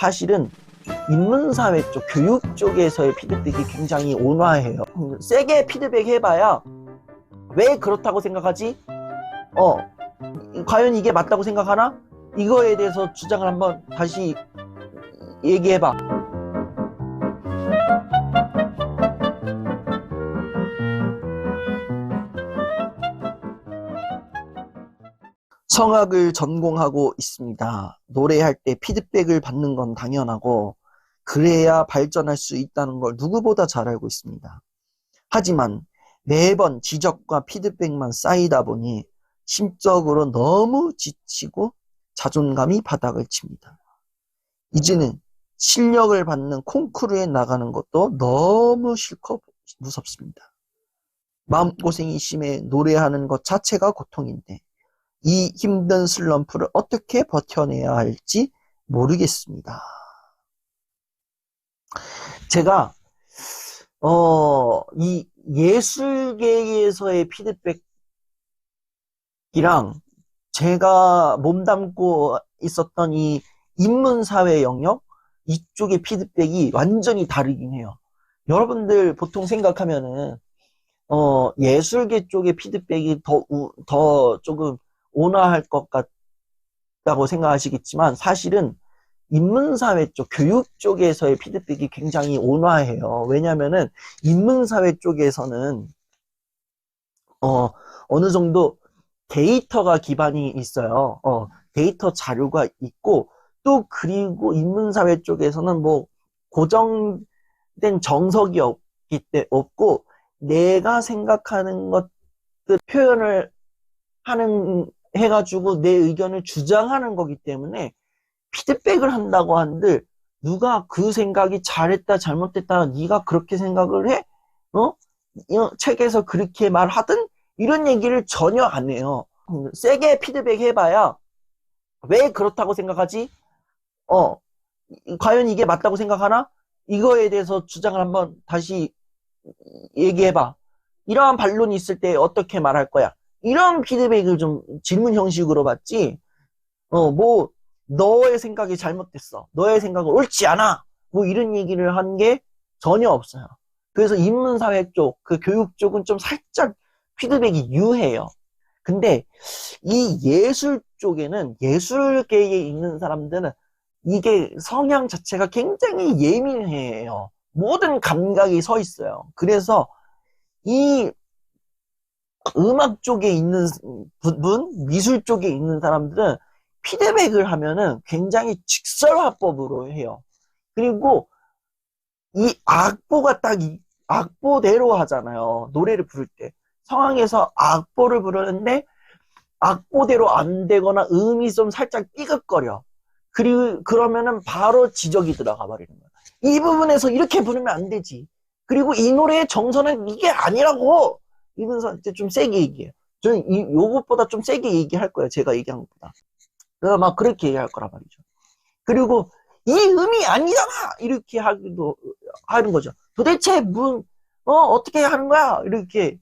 사실은 인문사회 쪽, 교육 쪽에서의 피드백이 굉장히 온화해요. 세게 피드백 해봐야 왜 그렇다고 생각하지? 과연 이게 맞다고 생각하나? 이거에 대해서 주장을 한번 다시 얘기해봐. 성악을 전공하고 있습니다. 노래할 때 피드백을 받는 건 당연하고 그래야 발전할 수 있다는 걸 누구보다 잘 알고 있습니다. 하지만 매번 지적과 피드백만 쌓이다 보니 심적으로 너무 지치고 자존감이 바닥을 칩니다. 이제는 실력을 받는 콩쿠르에 나가는 것도 너무 싫고 무섭습니다. 마음고생이 심해 노래하는 것 자체가 고통인데 이 힘든 슬럼프를 어떻게 버텨내야 할지 모르겠습니다. 제가 이 예술계에서의 피드백이랑 제가 몸담고 있었던 이 인문사회 영역 이쪽의 피드백이 완전히 다르긴 해요. 여러분들 보통 생각하면은 예술계 쪽의 피드백이 더 조금 온화할 것 같다고 생각하시겠지만 사실은 인문사회 쪽, 교육 쪽에서의 피드백이 굉장히 온화해요. 왜냐면은 인문사회 쪽에서는 어느 정도 데이터가 기반이 있어요. 데이터 자료가 있고 또 그리고 인문사회 쪽에서는 뭐 고정된 정석이 없고 내가 생각하는 것들 표현을 해가지고 내 의견을 주장하는 거기 때문에 피드백을 한다고 한들 누가 그 생각이 잘했다 잘못됐다 네가 그렇게 생각을 해? 책에서 그렇게 말하든 이런 얘기를 전혀 안 해요. 세게 피드백 해봐야 왜 그렇다고 생각하지? 과연 이게 맞다고 생각하나? 이거에 대해서 주장을 한번 다시 얘기해봐. 이러한 반론이 있을 때 어떻게 말할 거야? 이런 피드백을 좀 질문 형식으로 받지. 뭐 너의 생각이 잘못됐어. 너의 생각은 옳지 않아. 뭐 이런 얘기를 한 게 전혀 없어요. 그래서 인문사회 쪽, 그 교육 쪽은 좀 살짝 피드백이 유해요. 근데 이 예술 쪽에는 예술계에 있는 사람들은 이게 성향 자체가 굉장히 예민해요. 모든 감각이 서 있어요. 그래서 이 음악 쪽에 있는 분, 미술 쪽에 있는 사람들은 피드백을 하면은 굉장히 직설화법으로 해요. 그리고 이 악보가 딱 이 악보대로 하잖아요. 노래를 부를 때. 상황에서 악보를 부르는데 악보대로 안 되거나 음이 좀 살짝 삐걱거려. 그리고 그러면은 바로 지적이 들어가 버리는 거야. 이 부분에서 이렇게 부르면 안 되지. 그리고 이 노래의 정서는 이게 아니라고. 이분서 이제 좀 세게 얘기해요. 저는 요것보다 좀 세게 얘기할 거예요. 제가 얘기한 것보다. 그래서 막 그렇게 얘기할 거란 말이죠. 그리고 이 음이 아니잖아! 이렇게 하는 거죠. 도대체 어떻게 하는 거야? 이렇게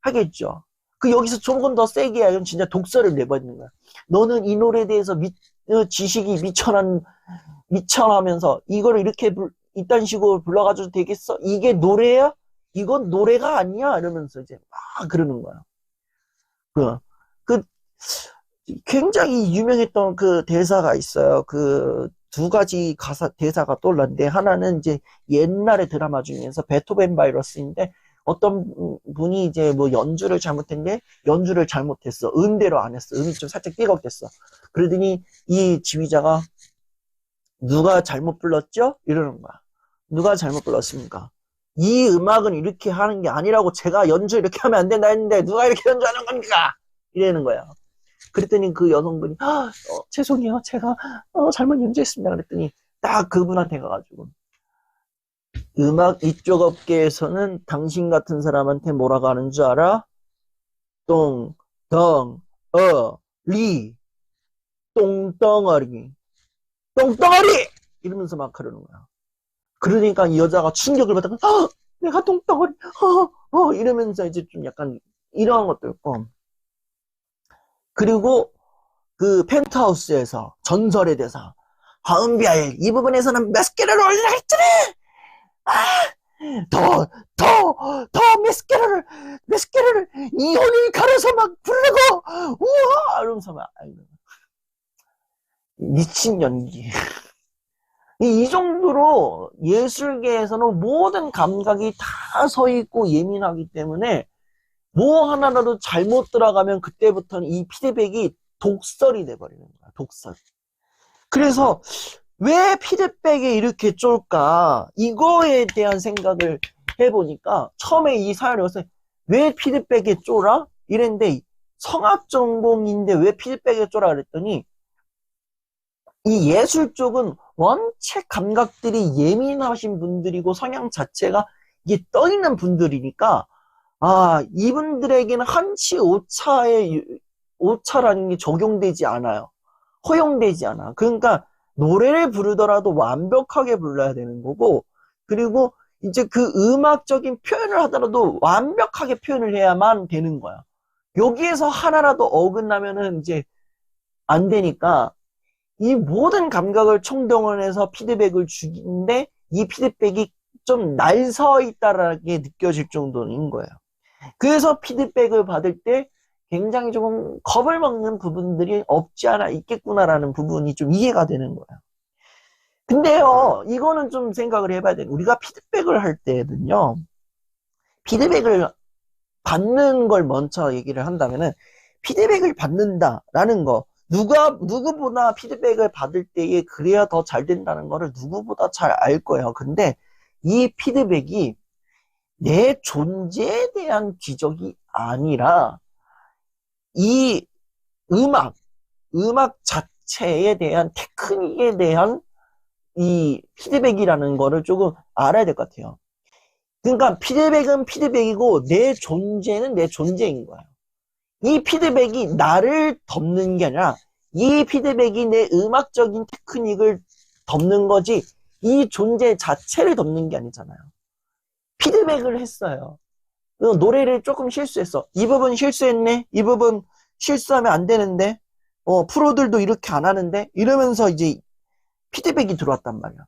하겠죠. 여기서 조금 더 세게 하면 진짜 독설을 내버리는 거야. 너는 이 노래에 대해서 지식이 미천하면서 이걸 이렇게 이딴 식으로 불러가지고 되겠어? 이게 노래야? 이건 노래가 아니야? 이러면서 이제 막 그러는 거야. 그 굉장히 유명했던 그 대사가 있어요. 그 두 가지 대사가 떠올랐는데 하나는 이제 옛날의 드라마 중에서 베토벤 바이러스인데 어떤 분이 이제 뭐 연주를 잘못했는데 연주를 잘못했어. 음대로 안 했어. 음이 좀 살짝 삐걱댔어. 그러더니 이 지휘자가 누가 잘못 불렀죠? 이러는 거야. 누가 잘못 불렀습니까? 이 음악은 이렇게 하는 게 아니라고 제가 연주 이렇게 하면 안 된다 했는데 누가 이렇게 연주하는 겁니까? 이러는 거야. 그랬더니 그 여성분이 죄송해요. 제가 잘못 연주했습니다. 그랬더니 딱 그분한테 가가지고 음악 이쪽 업계에서는 당신 같은 사람한테 뭐라고 하는 줄 알아? 똥, 덩, 리, 똥덩어리, 똥덩어리! 이러면서 막 그러는 거야. 그러니까 이 여자가 충격을 받다가 내가 똥덩어리, 이러면서 이제 좀 약간 이러한 것도 있고. 그리고 그 펜트하우스에서 전설의 대사 화음비알 이 부분에서는 메스케라를 올리라 했잖아. 아, 더 메스케라를 이혼을 갈아서 막 부르고 우와 이러면서 막 아이고, 미친 연기. 이 정도로 예술계에서는 모든 감각이 다 서 있고 예민하기 때문에 뭐 하나라도 잘못 들어가면 그때부터는 이 피드백이 독설이 돼버리는 거야. 독설. 그래서 왜 피드백이 이렇게 쫄까? 이거에 대한 생각을 해보니까 처음에 이 사연을 봤을 때 왜 피드백이 쫄아? 이랬는데 성악 전공인데 왜 피드백이 쫄아? 그랬더니 이 예술 쪽은 원체 감각들이 예민하신 분들이고 성향 자체가 이게 떠있는 분들이니까 아 이분들에게는 한치 오차라는 게 적용되지 않아요. 허용되지 않아. 그러니까 노래를 부르더라도 완벽하게 불러야 되는 거고 그리고 이제 그 음악적인 표현을 하더라도 완벽하게 표현을 해야만 되는 거야. 여기에서 하나라도 어긋나면은 이제 안 되니까 이 모든 감각을 총동원해서 피드백을 주는데 이 피드백이 좀 날 서 있다라는 게 느껴질 정도인 거예요. 그래서 피드백을 받을 때 굉장히 조금 겁을 먹는 부분들이 없지 않아 있겠구나라는 부분이 좀 이해가 되는 거예요. 근데요, 이거는 좀 생각을 해봐야 돼요. 우리가 피드백을 할 때는요, 피드백을 받는 걸 먼저 얘기를 한다면은, 피드백을 받는다라는 거, 누구보다 피드백을 받을 때에 그래야 더 잘 된다는 거를 누구보다 잘 알 거예요. 근데 이 피드백이 내 존재에 대한 기적이 아니라, 이 음악 자체에 대한 테크닉에 대한 이 피드백이라는 거를 조금 알아야 될 것 같아요. 그러니까 피드백은 피드백이고 내 존재는 내 존재인 거예요. 이 피드백이 나를 덮는 게 아니라 이 피드백이 내 음악적인 테크닉을 덮는 거지 이 존재 자체를 덮는 게 아니잖아요. 피드백을 했어요. 노래를 조금 실수했어. 이 부분 실수했네. 이 부분 실수하면 안 되는데. 프로들도 이렇게 안 하는데. 이러면서 이제 피드백이 들어왔단 말이야.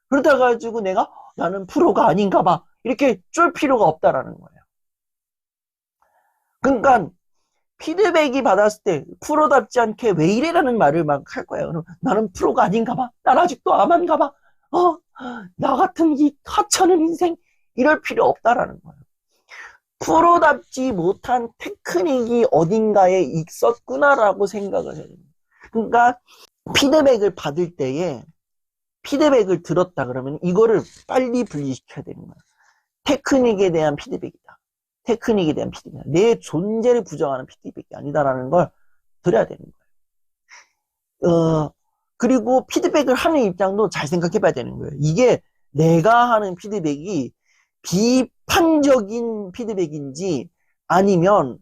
그러다 가지고 내가 나는 프로가 아닌가 봐. 이렇게 쫄 필요가 없다라는 거예요. 그러니까 피드백이 받았을 때 프로답지 않게 왜 이래라는 말을 막 할 거예요. 그럼 나는 프로가 아닌가 봐. 난 아직도 암한가 봐. 나 같은 이 하찮은 인생 이럴 필요 없다라는 거예요. 프로답지 못한 테크닉이 어딘가에 있었구나라고 생각을 해요. 그러니까 피드백을 받을 때에 피드백을 들었다 그러면 이거를 빨리 분리시켜야 되는 거야. 테크닉에 대한 피드백이다. 테크닉에 대한 피드백이다. 내 존재를 부정하는 피드백이 아니다라는 걸 들어야 되는 거예요. 그리고 피드백을 하는 입장도 잘 생각해 봐야 되는 거예요. 이게 내가 하는 피드백이 비판적인 피드백인지 아니면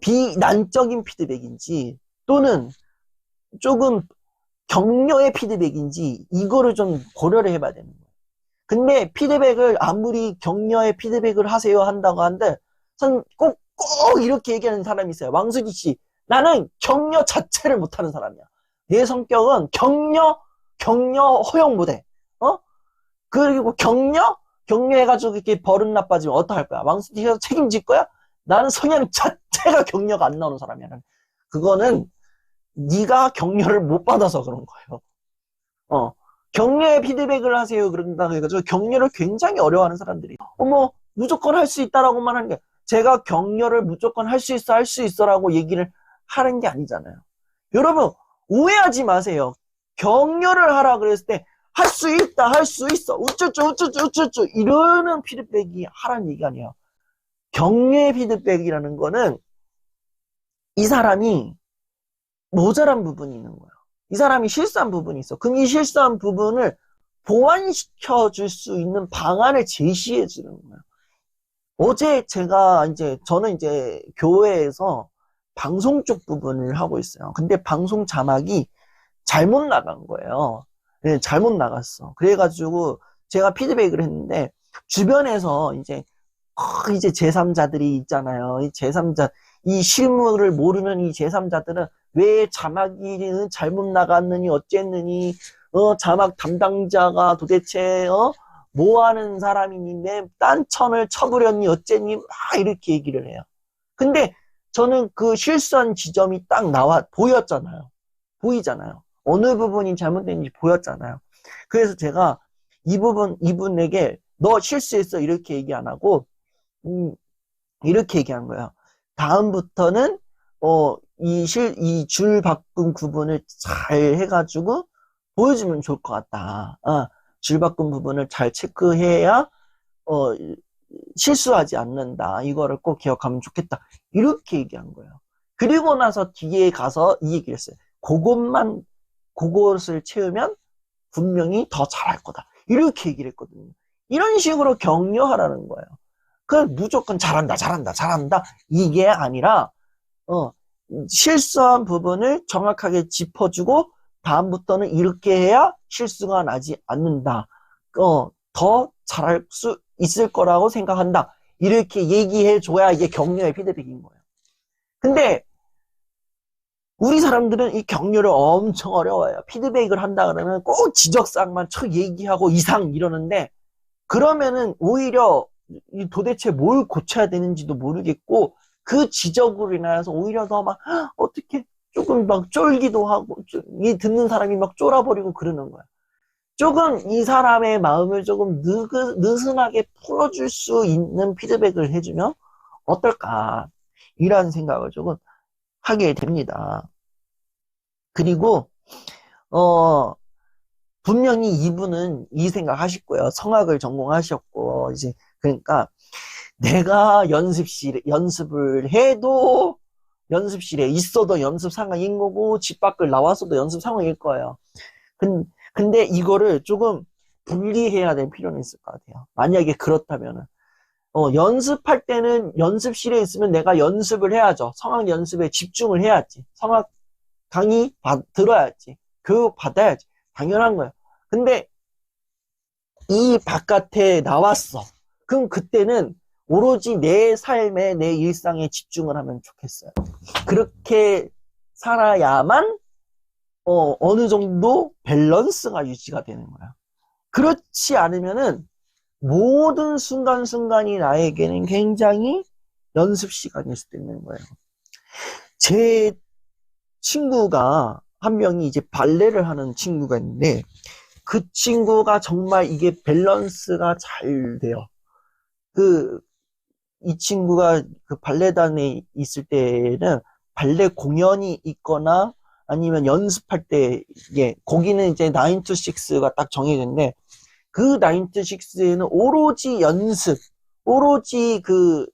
비난적인 피드백인지 또는 조금 격려의 피드백인지 이거를 좀 고려를 해봐야 되는 거예요. 근데 피드백을 아무리 격려의 피드백을 하세요 한다고 하는데 꼭 이렇게 얘기하는 사람이 있어요. 왕수지 씨, 나는 격려 자체를 못하는 사람이야. 내 성격은 격려 허용 못해. 그리고 격려해가지고 이렇게 버릇 나빠지면 어떡할 거야? 왕수지 씨가 책임질 거야? 나는 성향 자체가 격려가 안 나오는 사람이야. 그거는 네가 격려를 못 받아서 그런 거예요. 격려의 피드백을 하세요 그런다 해가지고 격려를 굉장히 어려워하는 사람들이 무조건 할 수 있다라고만 하는 게 제가 격려를 무조건 할 수 있어라고 얘기를 하는 게 아니잖아요. 여러분 오해하지 마세요. 격려를 하라 그랬을 때 할 수 있다 할 수 있어 우쭈쭈 이러는 피드백이 하라는 얘기가 아니에요. 격려의 피드백이라는 거는 이 사람이 모자란 부분이 있는 거예요. 이 사람이 실수한 부분이 있어. 그럼 이 실수한 부분을 보완시켜 줄 수 있는 방안을 제시해 주는 거예요. 어제 저는 이제 교회에서 방송 쪽 부분을 하고 있어요. 근데 방송 자막이 잘못 나간 거예요. 네, 잘못 나갔어. 그래가지고 제가 피드백을 했는데 주변에서 이제 제3자들이 있잖아요. 이 실물을 모르는 이 제3자들은 왜 자막이 잘못 나갔느니 어쨌느니 자막 담당자가 도대체, 뭐 하는 사람이니, 내 딴천을 쳐부렸니, 어쨌니, 막 이렇게 얘기를 해요. 근데 저는 그 실수한 지점이 딱 보였잖아요. 보이잖아요. 어느 부분이 잘못된지 보였잖아요. 그래서 제가 이분에게 너 실수했어. 이렇게 얘기 안 하고, 이렇게 얘기한 거예요. 다음부터는, 이 줄 바꿈 구분을 잘 해가지고 보여주면 좋을 것 같다. 줄 바꾼 부분을 잘 체크해야, 실수하지 않는다. 이거를 꼭 기억하면 좋겠다. 이렇게 얘기한 거예요. 그리고 나서 뒤에 가서 이 얘기를 했어요. 그것을 채우면 분명히 더 잘할 거다. 이렇게 얘기를 했거든요. 이런 식으로 격려하라는 거예요. 그 무조건 잘한다, 잘한다, 잘한다. 이게 아니라, 실수한 부분을 정확하게 짚어주고, 다음부터는 이렇게 해야 실수가 나지 않는다. 더 잘할 수 있을 거라고 생각한다. 이렇게 얘기해줘야 이게 격려의 피드백인 거예요. 근데, 우리 사람들은 이 격려를 엄청 어려워해요. 피드백을 한다 그러면 꼭 지적사항만 얘기하고 이상 이러는데, 그러면은 오히려 도대체 뭘 고쳐야 되는지도 모르겠고, 그 지적으로 인해서 오히려 더 막, 어떻게, 조금 막 쫄기도 하고, 이 듣는 사람이 막 쫄아버리고 그러는 거야. 조금 이 사람의 마음을 조금 느슨하게 풀어줄 수 있는 피드백을 해주면 어떨까, 이런 생각을 조금 하게 됩니다. 그리고, 분명히 이분은 이 생각 하실 거예요. 성악을 전공하셨고, 이제, 그러니까, 내가 연습을 해도, 연습실에 있어도 연습 상황인 거고, 집 밖을 나와서도 연습 상황일 거예요. 근데 이거를 조금 분리해야 될 필요는 있을 것 같아요. 만약에 그렇다면은. 연습할 때는 연습실에 있으면 내가 연습을 해야죠. 성악 연습에 집중을 해야지. 성악 강의 들어야지. 교육 받아야지. 당연한 거예요. 근데 이 바깥에 나왔어. 그럼 그때는 오로지 내 삶에, 내 일상에 집중을 하면 좋겠어요. 그렇게 살아야만 어느 정도 밸런스가 유지가 되는 거야. 그렇지 않으면은 모든 순간순간이 나에게는 굉장히 연습 시간일 수도 있는 거예요. 제 친구가 한 명이 이제 발레를 하는 친구가 있는데, 그 친구가 정말 이게 밸런스가 잘 돼요. 이 친구가 그 발레단에 있을 때는 발레 공연이 있거나 아니면 연습할 때, 거기는 이제 9 to 6가 딱 정해졌는데, 그 9 to 6에는 오로지 연습, 오로지 그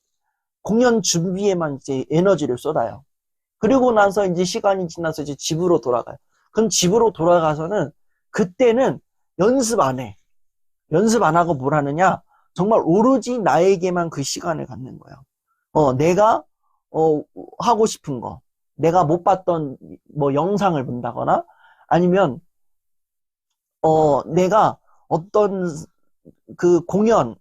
공연 준비에만 이제 에너지를 쏟아요. 그리고 나서 이제 시간이 지나서 이제 집으로 돌아가요. 그럼 집으로 돌아가서는 그때는 연습 안 해. 연습 안 하고 뭘 하느냐? 정말 오로지 나에게만 그 시간을 갖는 거예요. 내가 하고 싶은 거, 내가 못 봤던 뭐 영상을 본다거나, 아니면 내가 어떤 그 공연을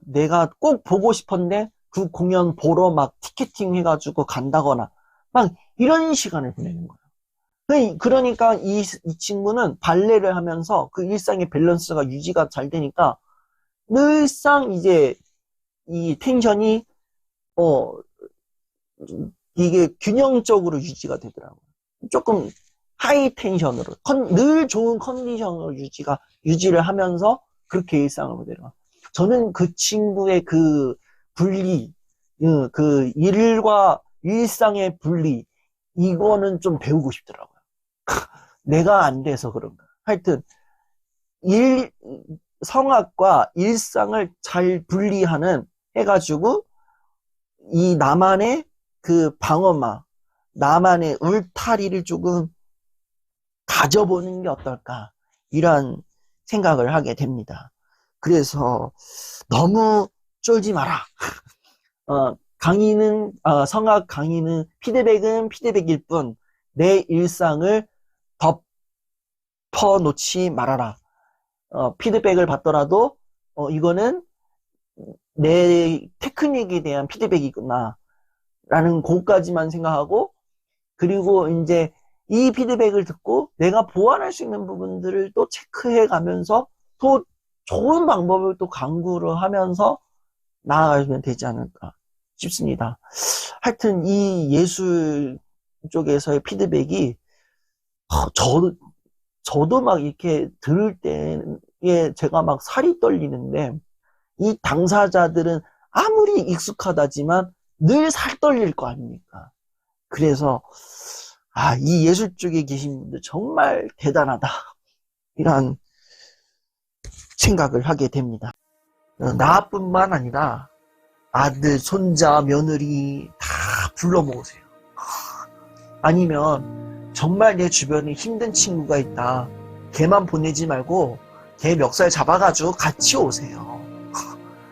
내가 꼭 보고 싶은데 그 공연 보러 막 티켓팅 해가지고 간다거나 막 이런 시간을 보내는 거예요. 그러니까 이 친구는 발레를 하면서 그 일상의 밸런스가 유지가 잘 되니까 늘상 이제 이 텐션이 이게 균형적으로 유지가 되더라고요. 조금 하이 텐션으로 늘 좋은 컨디션으로 유지를 하면서 그렇게 일상을 보내요. 저는 그 친구의 그 분리, 그 일과 일상의 분리, 이거는 좀 배우고 싶더라고요. 내가 안 돼서 그런가. 하여튼 성악과 일상을 잘 분리하는 해가지고 이 나만의 그 방어막, 나만의 울타리를 조금 가져보는 게 어떨까, 이런 생각을 하게 됩니다. 그래서 너무 쫄지 마라. 성악 강의는 피드백은 피드백일 뿐 내 일상을 덮어놓지 말아라. 피드백을 받더라도 이거는 내 테크닉에 대한 피드백이구나 라는 것까지만 생각하고, 그리고 이제 이 피드백을 듣고 내가 보완할 수 있는 부분들을 또 체크해 가면서 또 좋은 방법을 또 강구를 하면서 나아가면 되지 않을까 싶습니다. 하여튼 이 예술 쪽에서의 피드백이 저도 막 이렇게 들을 때에 제가 막 살이 떨리는데 이 당사자들은 아무리 익숙하다지만 늘 살 떨릴 거 아닙니까? 그래서 이 예술 쪽에 계신 분들 정말 대단하다 이런 생각을 하게 됩니다. 나뿐만 아니라 아들, 손자, 며느리 다 불러 모으세요. 아니면 정말 내 주변에 힘든 친구가 있다. 걔만 보내지 말고 걔 멱살 잡아가지고 같이 오세요.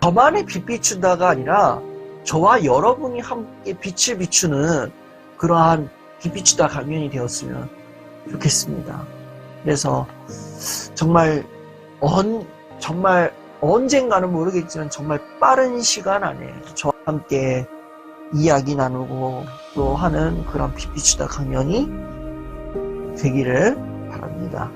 저만의 빛 비추다가 아니라 저와 여러분이 함께 빛을 비추는 그러한 빛 비추다 강연이 되었으면 좋겠습니다. 그래서 정말 언젠가는 모르겠지만 정말 빠른 시간 안에 저와 함께 이야기 나누고 또 하는 그런 빛 비추다 강연이 되기를 바랍니다.